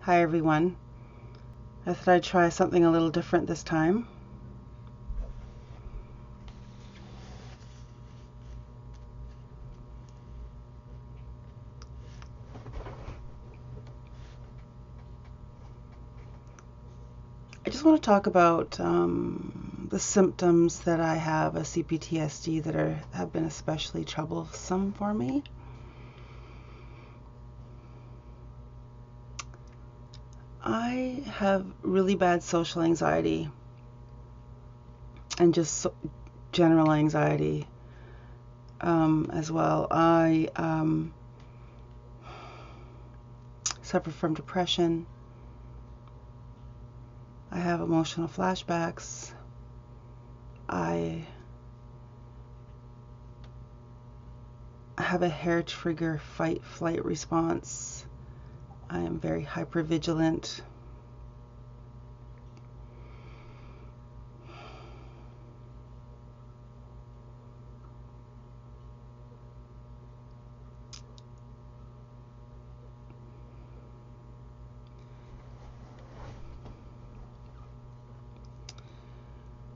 Hi everyone. I thought I'd try something a little different this time. I just want to talk about the symptoms that I have of CPTSD that have been especially troublesome for me. I have really bad social anxiety and just general anxiety as well. I suffer from depression. I have emotional flashbacks. I have a hair trigger fight-flight response. I am very hypervigilant.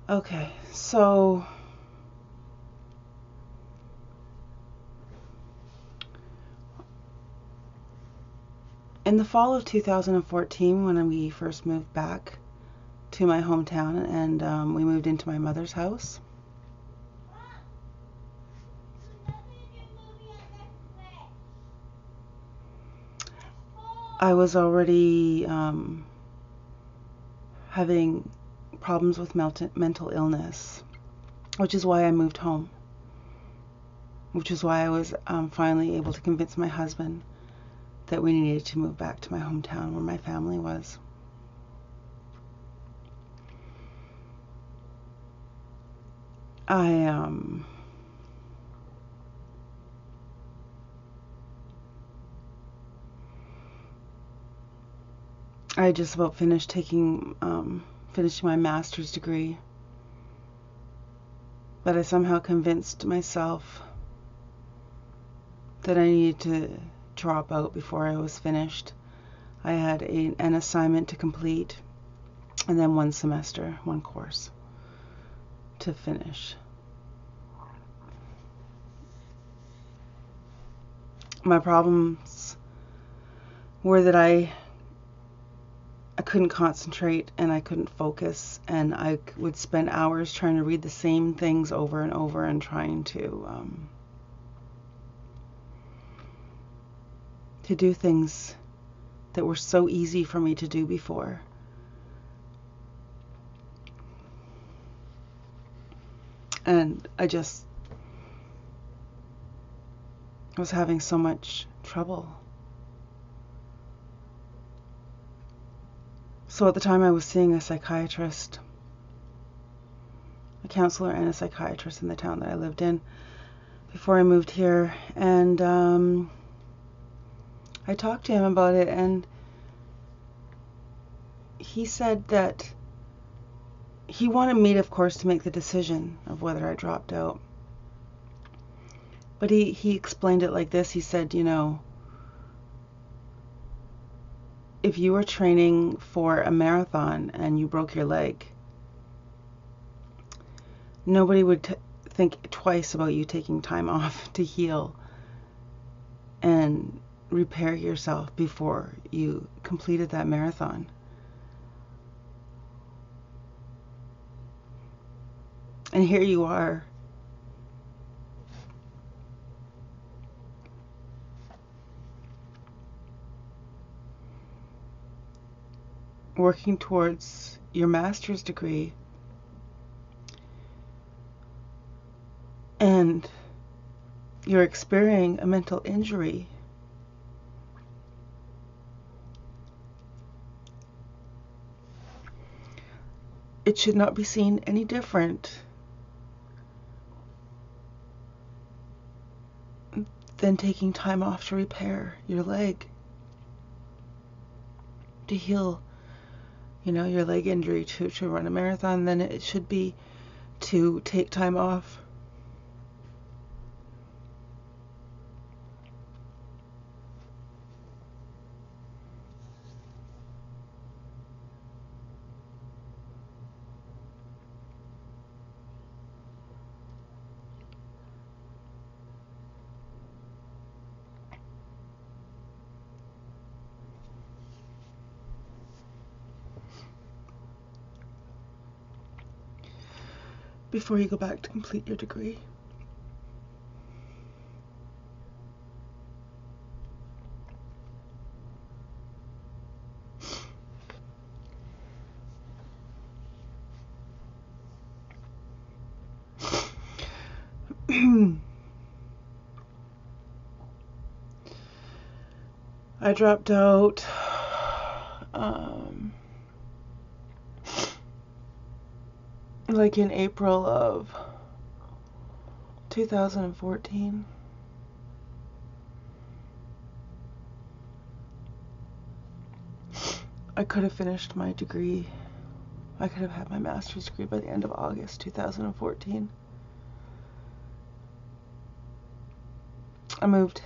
Okay, so in the fall of 2014, when we first moved back to my hometown and we moved into my mother's house, I was already having problems with mental illness, which is why I moved home, which is why I was finally able to convince my husband that we needed to move back to my hometown where my family was. I just about finished finishing my master's degree, but I somehow convinced myself that I needed to drop out before I was finished. I had an assignment to complete and then one semester, one course to finish. My problems were that I couldn't concentrate and I couldn't focus, and I would spend hours trying to read the same things over and over and trying to do things that were so easy for me to do before. And I was having so much trouble. So at the time I was seeing a psychiatrist, a counselor and a psychiatrist in the town that I lived in before I moved here, and I talked to him about it, and he said that he wanted me, of course, to make the decision of whether I dropped out. But he explained it like this. He said, if you were training for a marathon and you broke your leg, nobody would think twice about you taking time off to heal and repair yourself before you completed that marathon. And here you are, working towards your master's degree, and you're experiencing a mental injury. It should not be seen any different than taking time off to repair your leg, to heal, your leg injury, to run a marathon. Then it should be to take time off before you go back to complete your degree. I dropped out like in April of 2014. I could have finished my degree. I could have had my master's degree by the end of August 2014. I moved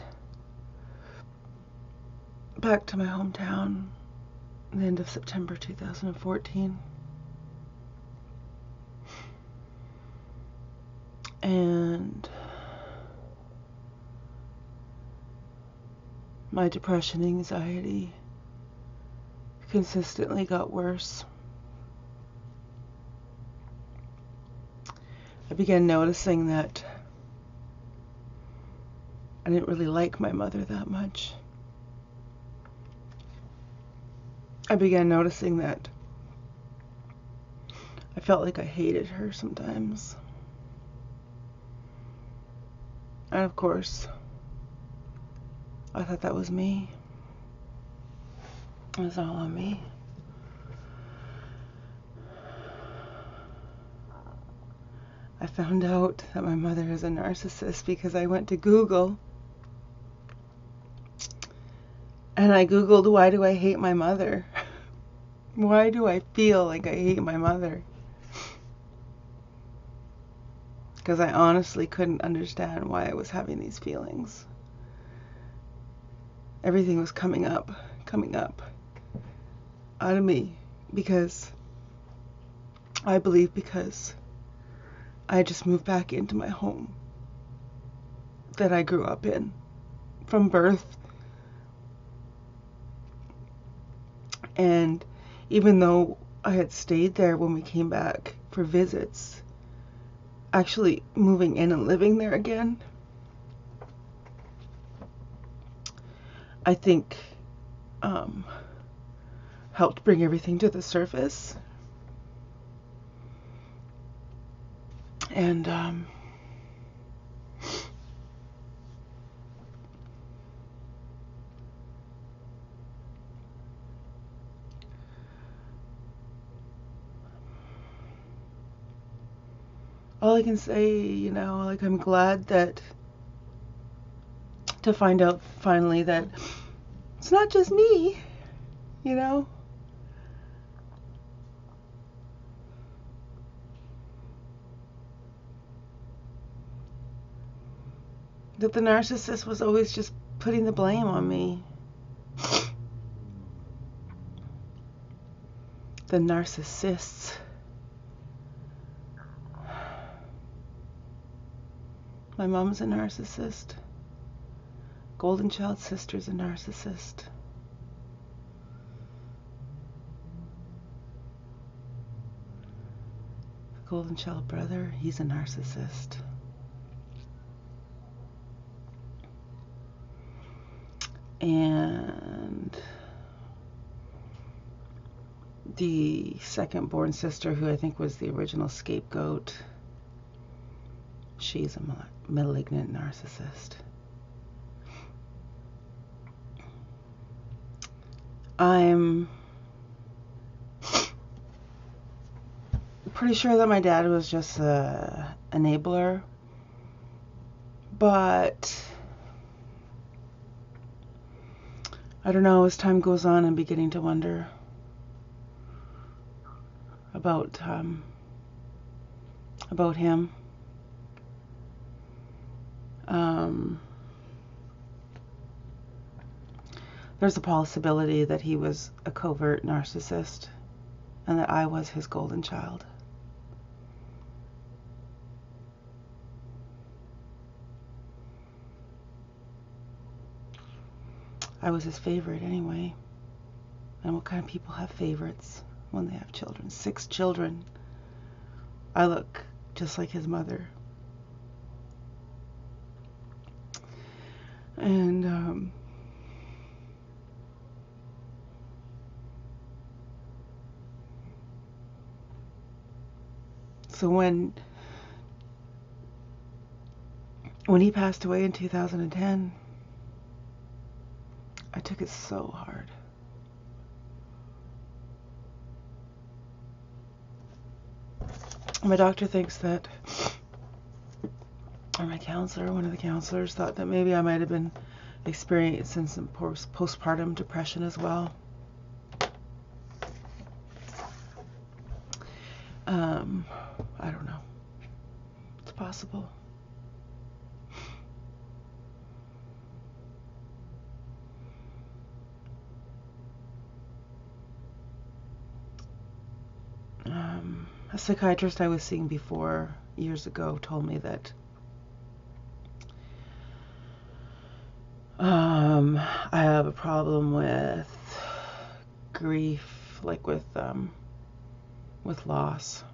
back to my hometown at the end of September 2014. And my depression and anxiety consistently got worse. I began noticing that I didn't really like my mother that much. I began noticing that I felt like I hated her sometimes. And of course, I thought that was me. It was all on me. I found out that my mother is a narcissist because I went to Google and I Googled, why do I hate my mother? Why do I feel like I hate my mother? Because I honestly couldn't understand why I was having these feelings. Everything was coming up out of me because I believe because I just moved back into my home that I grew up in from birth. And even though I had stayed there when we came back for visits, actually moving in and living there again, I think helped bring everything to the surface. And all I can say, like, I'm glad that to find out finally that it's not just me, that the narcissist was always just putting the blame on me. The narcissists. My mom's a narcissist. Golden child sister's a narcissist. The golden child brother, he's a narcissist. And the second born sister, who I think was the original scapegoat, she's a malignant narcissist. I'm pretty sure that my dad was just an enabler, but I don't know, as time goes on, I'm beginning to wonder about him. There's a possibility that he was a covert narcissist and that I was his golden child. I was his favorite anyway. And what kind of people have favorites when they have children? 6 children. I look just like his mother. And so when he passed away in 2010, I took it so hard. My doctor thinks that, or my counselor, one of the counselors, thought that maybe I might have been experiencing some postpartum depression as well. I don't know. It's possible. A psychiatrist I was seeing before, years ago, told me that I have a problem with grief, like with loss.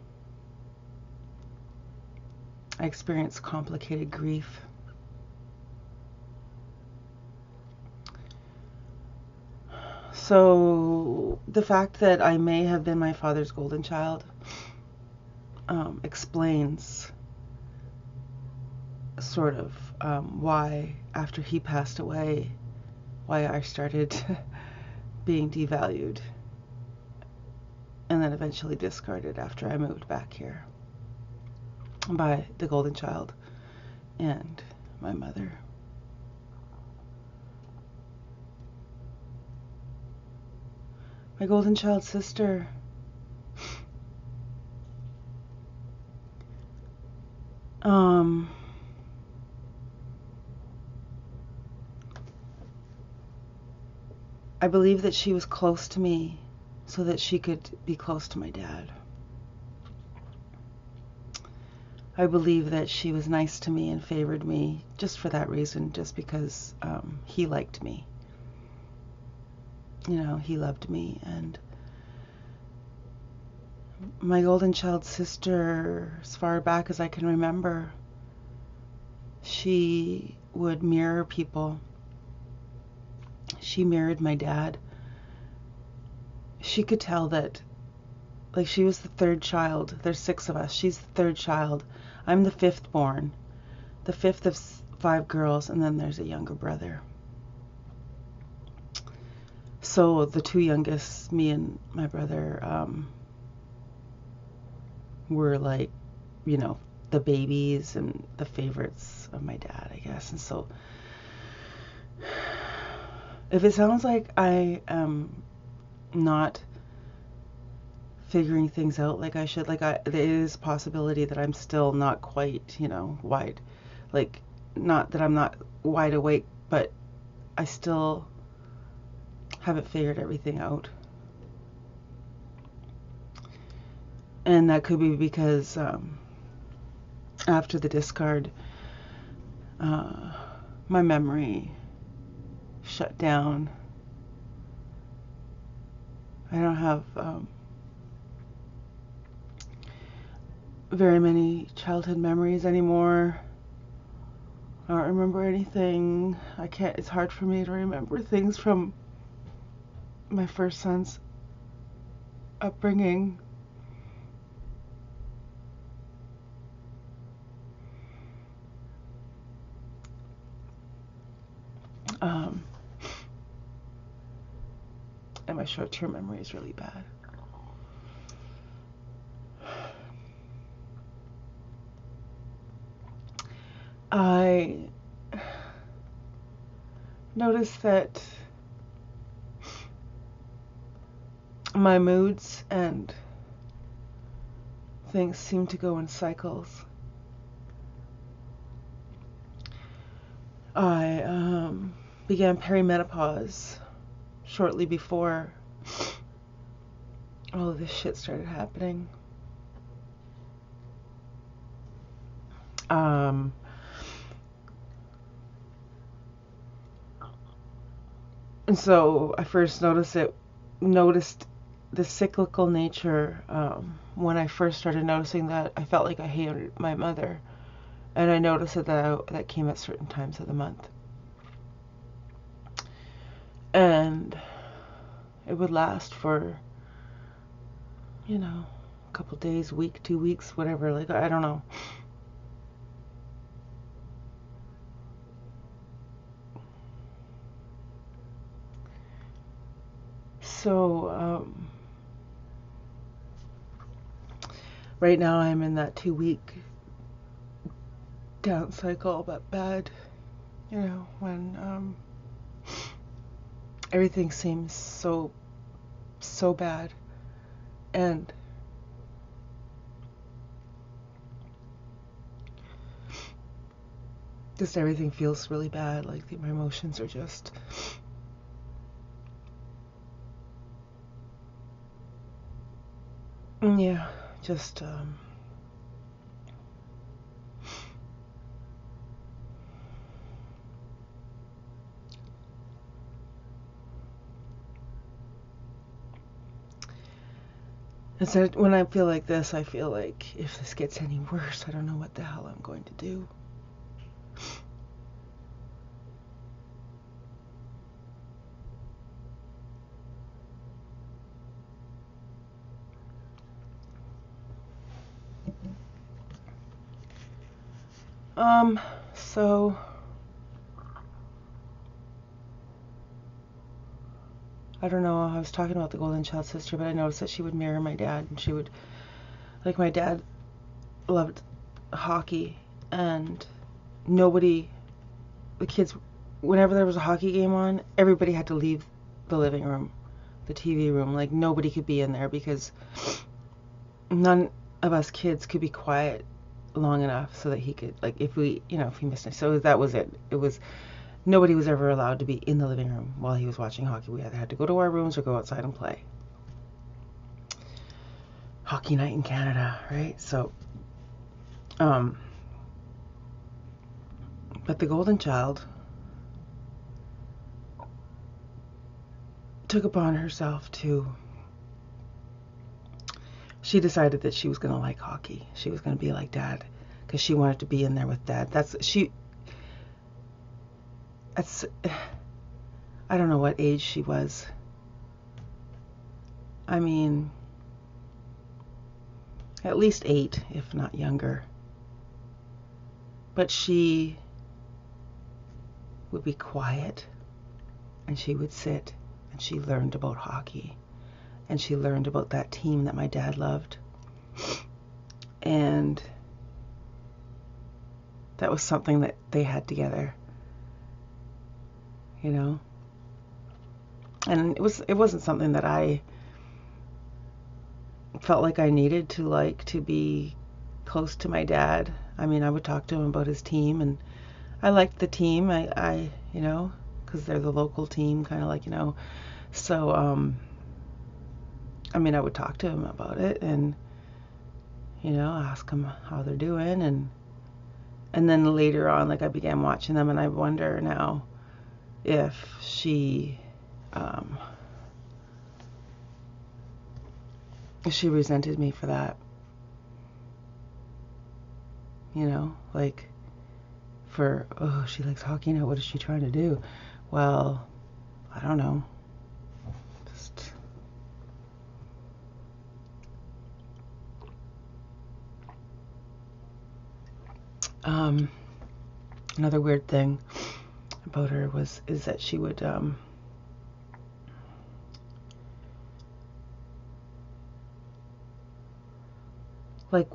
I experience complicated grief. So the fact that I may have been my father's golden child explains sort of why, after he passed away, why I started being devalued and then eventually discarded after I moved back here by the golden child and my mother. My golden child sister I believe that she was close to me so that she could be close to my dad. I believe that she was nice to me and favored me just for that reason, just because he liked me. You know, he loved me. And my golden child sister, as far back as I can remember, she would mirror people. She mirrored my dad. She could tell that, like, she was the third child. There's 6 of us. She's the third child. I'm the 5th born. The 5th of 5 girls, and then there's a younger brother. So the 2 youngest, me and my brother, were like, you know, the babies and the favorites of my dad, I guess. And so if it sounds like I am not figuring things out like I should, like, there is a possibility that I'm still not quite, you know, wide, like, not that I'm not wide awake, but I still haven't figured everything out. And that could be because after the discard, my memory shut down. I don't have very many childhood memories anymore. I don't remember anything. It's hard for me to remember things from my first son's upbringing. And my short-term memory is really bad. I noticed that my moods and things seem to go in cycles. I began perimenopause shortly before all of this shit started happening. And so I first noticed the cyclical nature, when I first started noticing that, I felt like I hated my mother. And I noticed that came at certain times of the month. And it would last for, a couple days, week, 2 weeks, whatever. Like, I don't know. So, right now I'm in that 2 week down cycle, but bad, when everything seems so bad, and just everything feels really bad. Like my emotions are just just and so when I feel like this, I feel like if this gets any worse, I don't know what the hell I'm going to do. So I don't know, I was talking about the golden child sister, but I noticed that she would mirror my dad, and she would, like, my dad loved hockey, and the kids, whenever there was a hockey game on, everybody had to leave the living room, the TV room. Like, nobody could be in there because none of us kids could be quiet long enough so that he could, like, if he missed it. So that was it. Nobody was ever allowed to be in the living room while he was watching hockey. We either had to go to our rooms or go outside and play. Hockey night in Canada, right? So, but the golden child took upon herself she decided that she was going to like hockey. She was going to be like Dad because she wanted to be in there with Dad. I don't know what age she was. I mean, at least 8, if not younger. But she would be quiet, and she would sit, and she learned about hockey, and she learned about that team that my dad loved. And that was something that they had together, And it wasn't something that I felt like I needed to be close to my dad. I mean, I would talk to him about his team, and I liked the team. I because they're the local team, kind of like, So, I mean, I would talk to him about it, and ask him how they're doing, and then later on, like, I began watching them, and I wonder now if she resented me for that, like, she likes hockey now, what is she trying to do? Well, I don't know, just another weird thing about her is that she would like,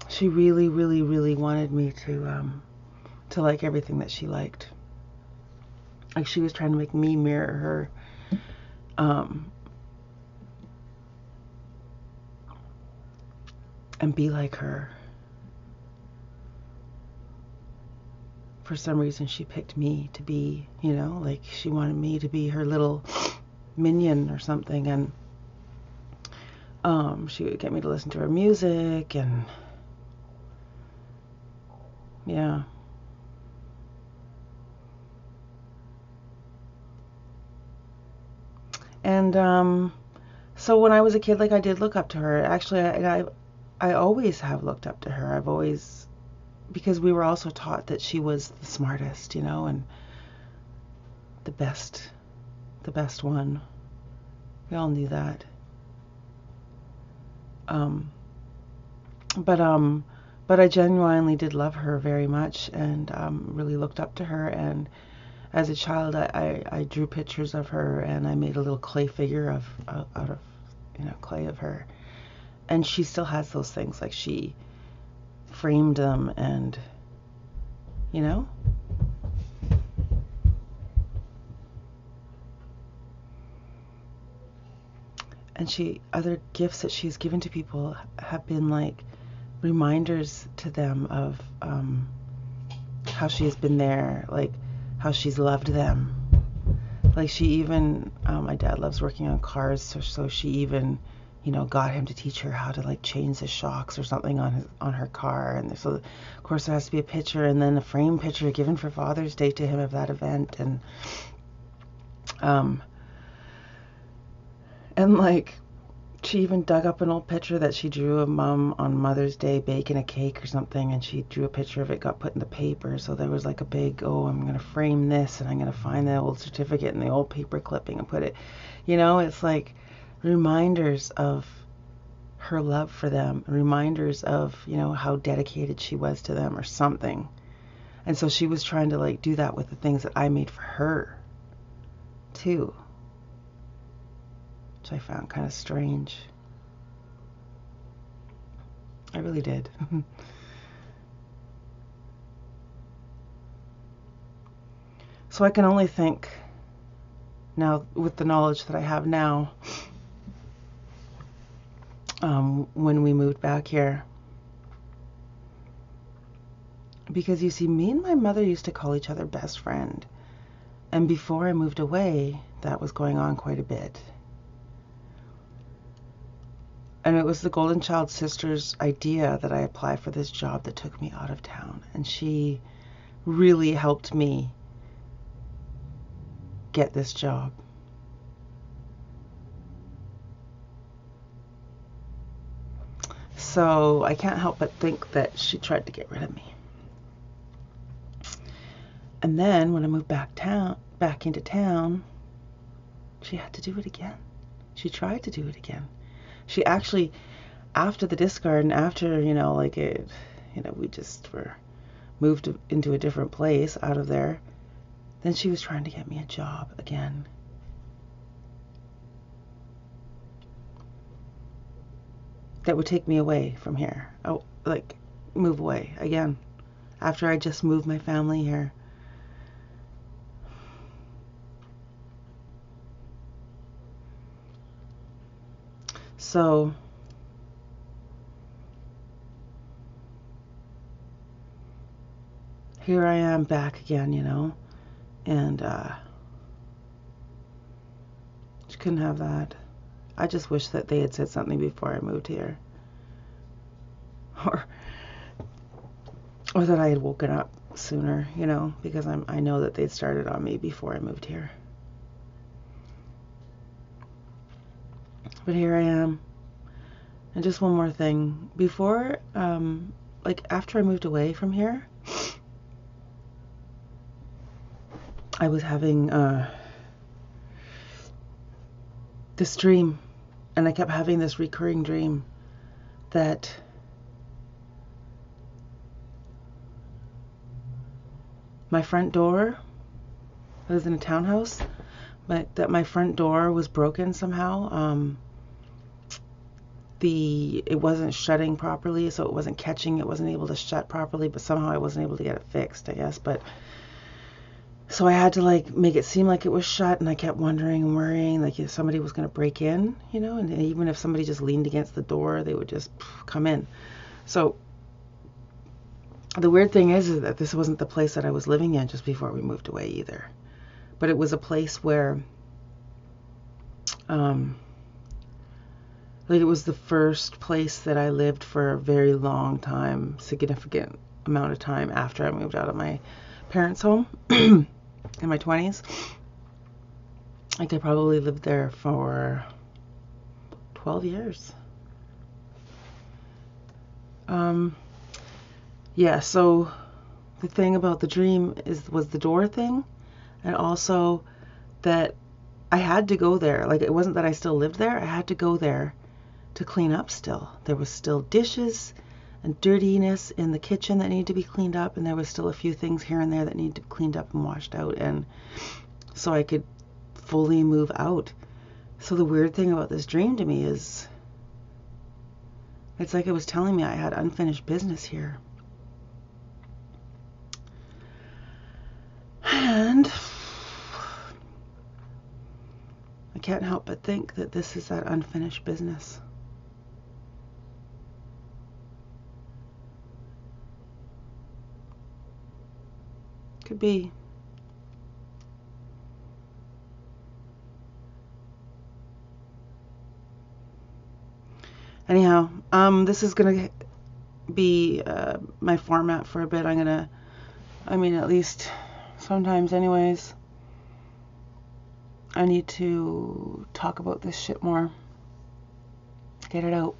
she really, really, really wanted me to like everything that she liked. Like, she was trying to make me mirror her, and be like her. For some reason, she picked me to be, like, she wanted me to be her little minion or something, and she would get me to listen to her music, and And so when I was a kid, like, I did look up to her. Actually, I always have looked up to her. I've always, because we were also taught that she was the smartest, you know, and the best one. We all knew that. But I genuinely did love her very much, and really looked up to her. And as a child, I drew pictures of her, and I made a little clay figure out of, you know, clay of her. And she still has those things, like she framed them, and, you know. And other gifts that she's given to people have been like reminders to them of how she has been there, like how she's loved them. Like she even, my dad loves working on cars, so she even, you know, got him to teach her how to like change the shocks or something on her car. And so, of course, there has to be a picture, and then a frame picture given for Father's Day to him of that event. And like, she even dug up an old picture that she drew of Mom on Mother's Day baking a cake or something, and she drew a picture of it, got put in the paper. So there was like a big, oh, I'm going to frame this, and I'm going to find the old certificate and the old paper clipping and put it, you know, it's like reminders of her love for them, reminders of, you know, how dedicated she was to them or something. And so she was trying to like do that with the things that I made for her too, which I found kind of strange. I really did. So I can only think now, with the knowledge that I have now, when we moved back here. Because you see, me and my mother used to call each other best friend. And before I moved away, that was going on quite a bit. And it was the Golden Child sister's idea that I apply for this job that took me out of town. And she really helped me get this job. So I can't help but think that she tried to get rid of me. And then when I moved back into town, she had to do it again. She tried to do it again. She actually, after the discard and after, you know, like it, you know, we just were moved into a different place out of there, then she was trying to get me a job again. That would take me away from here. Oh, like move away again after I just moved my family here. So here I am back again, you know, and she couldn't have that. I just wish that they had said something before I moved here, or that I had woken up sooner, you know, because I know that they'd started on me before I moved here. But here I am. And just one more thing. Before, like after I moved away from here, I was having this dream. And I kept having this recurring dream that my front door, I was in a townhouse, but that my front door was broken somehow. It wasn't shutting properly, so it wasn't catching, it wasn't able to shut properly, but somehow I wasn't able to get it fixed, I guess. But so I had to like make it seem like it was shut, and I kept wondering and worrying, like if somebody was going to break in, you know, and even if somebody just leaned against the door, they would just come in. So the weird thing is that this wasn't the place that I was living in just before we moved away either. But it was a place where, like it was the first place that I lived for a very long time, significant amount of time after I moved out of my parents' home in my 20s. Like I probably lived there for 12 years. Yeah, so the thing about the dream was the door thing, and also that I had to go there. Like it wasn't that I still lived there. I had to go there to clean up still. There was still dishes and dirtiness in the kitchen that needed to be cleaned up, and there was still a few things here and there that needed to be cleaned up and washed out, and so I could fully move out. So the weird thing about this dream to me is it's like it was telling me I had unfinished business here. And I can't help but think that this is that unfinished business. Could be. Anyhow, this is gonna be my format for a bit. At least sometimes anyways, I need to talk about this shit more. Get it out.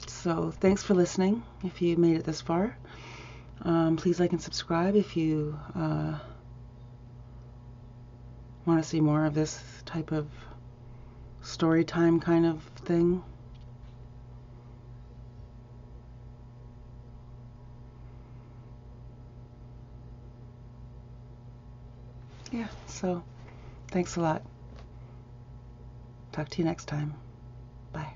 So thanks for listening. If you made it this far, please like and subscribe if you want to see more of this type of story time kind of thing. Yeah, so thanks a lot. Talk to you next time. Bye.